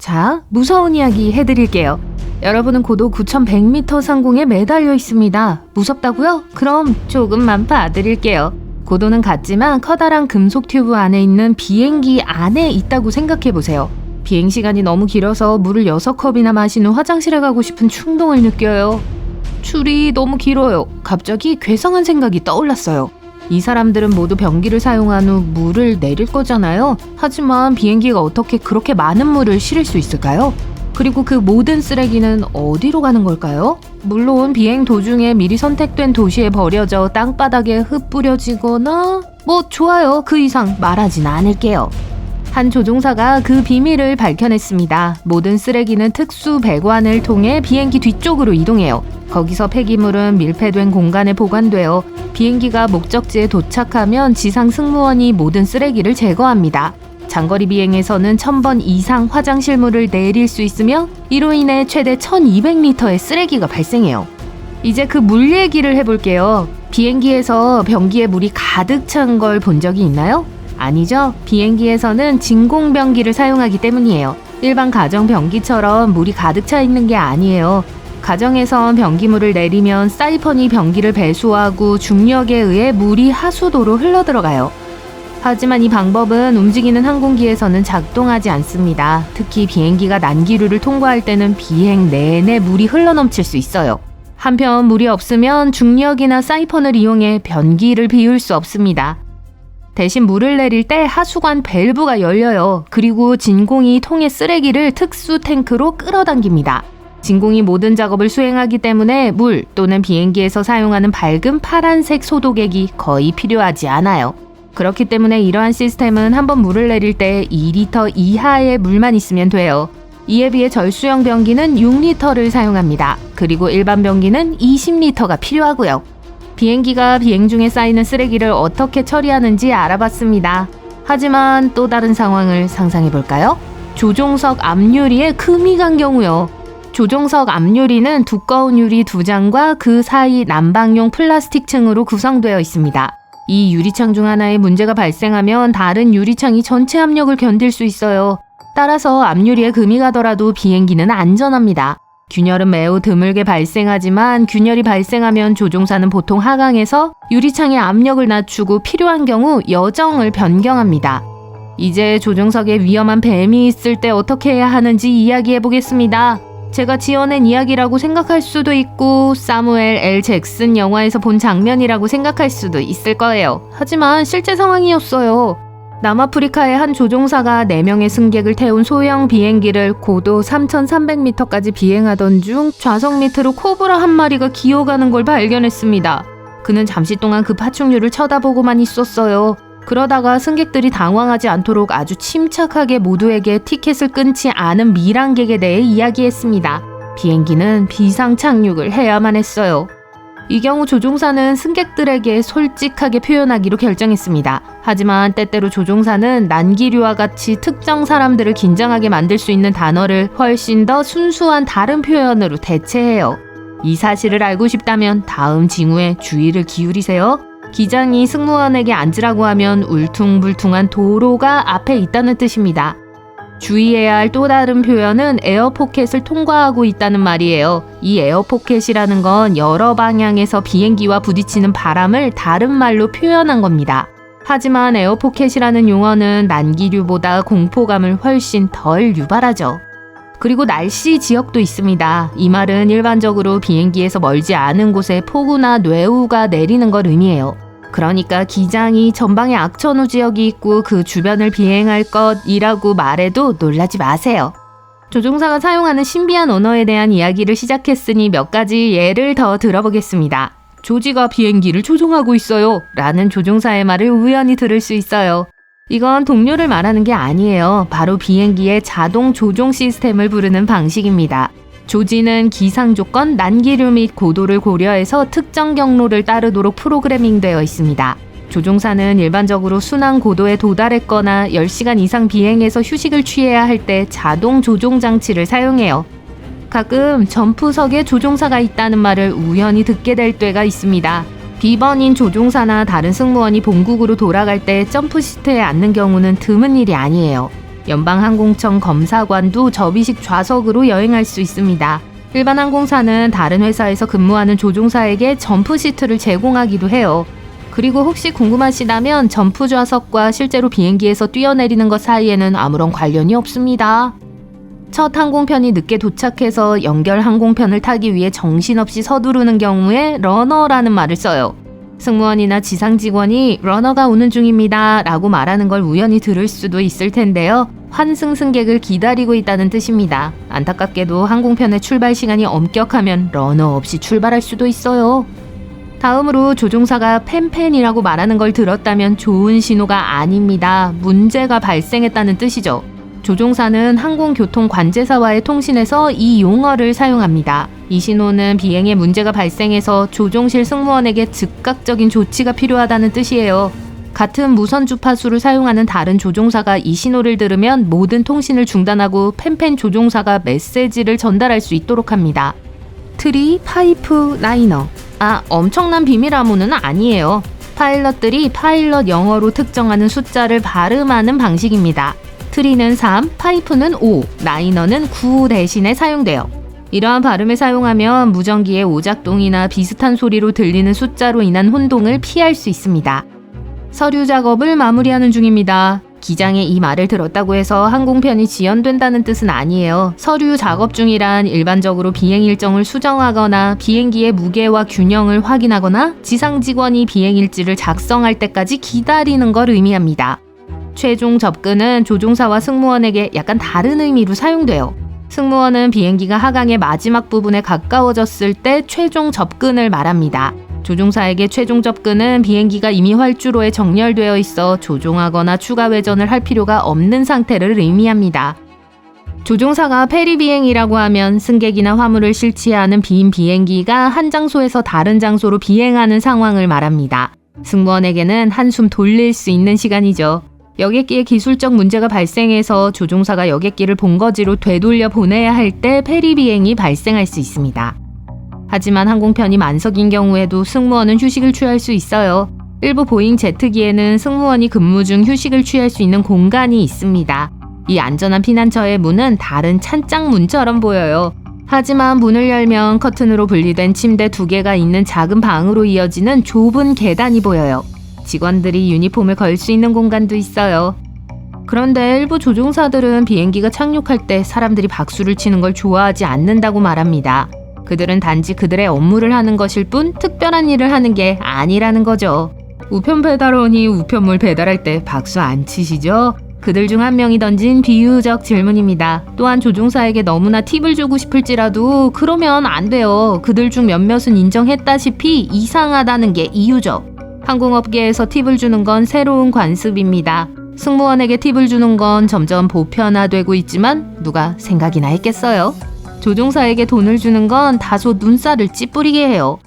자, 무서운 이야기 해드릴게요. 여러분은 고도 9,100m 상공에 매달려 있습니다. 무섭다고요? 그럼 조금만 봐드릴게요. 고도는 같지만 커다란 금속 튜브 안에 있는 비행기 안에 있다고 생각해보세요. 비행시간이 너무 길어서 물을 6컵이나 마신 후 화장실에 가고 싶은 충동을 느껴요. 줄이 너무 길어요. 갑자기 괴상한 생각이 떠올랐어요. 이 사람들은 모두 변기를 사용한 후 물을 내릴 거잖아요. 하지만 비행기가 어떻게 그렇게 많은 물을 실을 수 있을까요? 그리고 그 모든 쓰레기는 어디로 가는 걸까요? 물론 비행 도중에 미리 선택된 도시에 버려져 땅바닥에 흩뿌려지거나 좋아요. 그 이상 말하진 않을게요. 한 조종사가 그 비밀을 밝혀냈습니다. 모든 쓰레기는 특수 배관을 통해 비행기 뒤쪽으로 이동해요. 거기서 폐기물은 밀폐된 공간에 보관되어 비행기가 목적지에 도착하면 지상 승무원이 모든 쓰레기를 제거합니다. 장거리 비행에서는 1000번 이상 화장실물을 내릴 수 있으며 이로 인해 최대 1200리터의 쓰레기가 발생해요. 이제 그 물 얘기를 해볼게요. 비행기에서 변기에 물이 가득 찬 걸 본 적이 있나요? 아니죠. 비행기에서는 진공 변기를 사용하기 때문이에요. 일반 가정 변기처럼 물이 가득 차 있는 게 아니에요. 가정에선 변기물을 내리면 사이펀이 변기를 배수하고 중력에 의해 물이 하수도로 흘러들어가요. 하지만 이 방법은 움직이는 항공기에서는 작동하지 않습니다. 특히 비행기가 난기류를 통과할 때는 비행 내내 물이 흘러넘칠 수 있어요. 한편 물이 없으면 중력이나 사이펀을 이용해 변기를 비울 수 없습니다. 대신 물을 내릴 때 하수관 밸브가 열려요. 그리고 진공이 통의 쓰레기를 특수 탱크로 끌어당깁니다. 진공이 모든 작업을 수행하기 때문에 물 또는 비행기에서 사용하는 밝은 파란색 소독액이 거의 필요하지 않아요. 그렇기 때문에 이러한 시스템은 한번 물을 내릴 때 2리터 이하의 물만 있으면 돼요. 이에 비해 절수형 변기는 6리터를 사용합니다. 그리고 일반 변기는 20리터가 필요하고요. 비행기가 비행 중에 쌓이는 쓰레기를 어떻게 처리하는지 알아봤습니다. 하지만 또 다른 상황을 상상해볼까요? 조종석 앞유리에 금이 간 경우요. 조종석 앞유리는 두꺼운 유리 2장과 그 사이 난방용 플라스틱 층으로 구성되어 있습니다. 이 유리창 중 하나에 문제가 발생하면 다른 유리창이 전체 압력을 견딜 수 있어요. 따라서 앞유리에 금이 가더라도 비행기는 안전합니다. 균열은 매우 드물게 발생하지만 균열이 발생하면 조종사는 보통 하강해서 유리창의 압력을 낮추고 필요한 경우 여정을 변경합니다. 이제 조종석에 위험한 뱀이 있을 때 어떻게 해야 하는지 이야기해 보겠습니다. 제가 지어낸 이야기라고 생각할 수도 있고 사무엘 L. 잭슨 영화에서 본 장면이라고 생각할 수도 있을 거예요. 하지만 실제 상황이었어요. 남아프리카의 한 조종사가 4명의 승객을 태운 소형 비행기를 고도 3,300m까지 비행하던 중 좌석 밑으로 코브라 한 마리가 기어가는 걸 발견했습니다. 그는 잠시 동안 그 파충류를 쳐다보고만 있었어요. 그러다가 승객들이 당황하지 않도록 아주 침착하게 모두에게 티켓을 끊지 않은 밀항객에 대해 이야기했습니다. 비행기는 비상 착륙을 해야만 했어요. 이 경우 조종사는 승객들에게 솔직하게 표현하기로 결정했습니다. 하지만 때때로 조종사는 난기류와 같이 특정 사람들을 긴장하게 만들 수 있는 단어를 훨씬 더 순수한 다른 표현으로 대체해요. 이 사실을 알고 싶다면 다음 징후에 주의를 기울이세요. 기장이 승무원에게 앉으라고 하면 울퉁불퉁한 도로가 앞에 있다는 뜻입니다. 주의해야 할 또 다른 표현은 에어포켓을 통과하고 있다는 말이에요. 이 에어포켓이라는 건 여러 방향에서 비행기와 부딪히는 바람을 다른 말로 표현한 겁니다. 하지만 에어포켓이라는 용어는 난기류보다 공포감을 훨씬 덜 유발하죠. 그리고 날씨 지역도 있습니다. 이 말은 일반적으로 비행기에서 멀지 않은 곳에 폭우나 뇌우가 내리는 걸 의미해요. 그러니까 기장이 전방에 악천후 지역이 있고 그 주변을 비행할 것이라고 말해도 놀라지 마세요. 조종사가 사용하는 신비한 언어에 대한 이야기를 시작했으니 몇 가지 예를 더 들어보겠습니다. 조지가 비행기를 조종하고 있어요 라는 조종사의 말을 우연히 들을 수 있어요. 이건 동료를 말하는 게 아니에요. 바로 비행기의 자동 조종 시스템을 부르는 방식입니다. 조지는 기상 조건, 난기류 및 고도를 고려해서 특정 경로를 따르도록 프로그래밍되어 있습니다. 조종사는 일반적으로 순항 고도에 도달했거나 10시간 이상 비행해서 휴식을 취해야 할 때 자동 조종 장치를 사용해요. 가끔 점프석에 조종사가 있다는 말을 우연히 듣게 될 때가 있습니다. 비번인 조종사나 다른 승무원이 본국으로 돌아갈 때 점프 시트에 앉는 경우는 드문 일이 아니에요. 연방항공청 검사관도 접이식 좌석으로 여행할 수 있습니다. 일반 항공사는 다른 회사에서 근무하는 조종사에게 점프 시트를 제공하기도 해요. 그리고 혹시 궁금하시다면 점프 좌석과 실제로 비행기에서 뛰어내리는 것 사이에는 아무런 관련이 없습니다. 첫 항공편이 늦게 도착해서 연결 항공편을 타기 위해 정신없이 서두르는 경우에 러너라는 말을 써요. 승무원이나 지상 직원이 러너가 오는 중입니다 라고 말하는 걸 우연히 들을 수도 있을 텐데요. 환승승객을 기다리고 있다는 뜻입니다. 안타깝게도 항공편의 출발 시간이 엄격하면 러너 없이 출발할 수도 있어요. 다음으로 조종사가 팬팬이라고 말하는 걸 들었다면 좋은 신호가 아닙니다. 문제가 발생했다는 뜻이죠. 조종사는 항공교통관제사와의 통신에서 이 용어를 사용합니다. 이 신호는 비행에 문제가 발생해서 조종실 승무원에게 즉각적인 조치가 필요하다는 뜻이에요. 같은 무선 주파수를 사용하는 다른 조종사가 이 신호를 들으면 모든 통신을 중단하고 팬팬 조종사가 메시지를 전달할 수 있도록 합니다. 트리, 파이프, 라이너. 엄청난 비밀 암호는 아니에요. 파일럿들이 파일럿 영어로 특정하는 숫자를 발음하는 방식입니다. 트리는 3, 파이프는 5, 라이너는 9 대신에 사용돼요. 이러한 발음을 사용하면 무전기의 오작동이나 비슷한 소리로 들리는 숫자로 인한 혼동을 피할 수 있습니다. 서류 작업을 마무리하는 중입니다. 기장의 이 말을 들었다고 해서 항공편이 지연된다는 뜻은 아니에요. 서류 작업 중이란 일반적으로 비행 일정을 수정하거나 비행기의 무게와 균형을 확인하거나 지상 직원이 비행 일지를 작성할 때까지 기다리는 걸 의미합니다. 최종 접근은 조종사와 승무원에게 약간 다른 의미로 사용돼요. 승무원은 비행기가 하강의 마지막 부분에 가까워졌을 때 최종 접근을 말합니다. 조종사에게 최종 접근은 비행기가 이미 활주로에 정렬되어 있어 조종하거나 추가 회전을 할 필요가 없는 상태를 의미합니다. 조종사가 페리 비행이라고 하면 승객이나 화물을 실지 않은 빈 비행기가 한 장소에서 다른 장소로 비행하는 상황을 말합니다. 승무원에게는 한숨 돌릴 수 있는 시간이죠. 여객기에 기술적 문제가 발생해서 조종사가 여객기를 본거지로 되돌려 보내야 할 때 페리 비행이 발생할 수 있습니다. 하지만 항공편이 만석인 경우에도 승무원은 휴식을 취할 수 있어요. 일부 보잉 제트기에는 승무원이 근무 중 휴식을 취할 수 있는 공간이 있습니다. 이 안전한 피난처의 문은 다른 찬장 문처럼 보여요. 하지만 문을 열면 커튼으로 분리된 침대 2개가 있는 작은 방으로 이어지는 좁은 계단이 보여요. 직원들이 유니폼을 걸 수 있는 공간도 있어요. 그런데 일부 조종사들은 비행기가 착륙할 때 사람들이 박수를 치는 걸 좋아하지 않는다고 말합니다. 그들은 단지 그들의 업무를 하는 것일 뿐 특별한 일을 하는 게 아니라는 거죠. 우편 배달원이 우편물 배달할 때 박수 안 치시죠? 그들 중 한 명이 던진 비유적 질문입니다. 또한 조종사에게 너무나 팁을 주고 싶을지라도 그러면 안 돼요. 그들 중 몇몇은 인정했다시피 이상하다는 게 이유죠. 항공업계에서 팁을 주는 건 새로운 관습입니다. 승무원에게 팁을 주는 건 점점 보편화되고 있지만 누가 생각이나 했겠어요? 조종사에게 돈을 주는 건 다소 눈살을 찌푸리게 해요.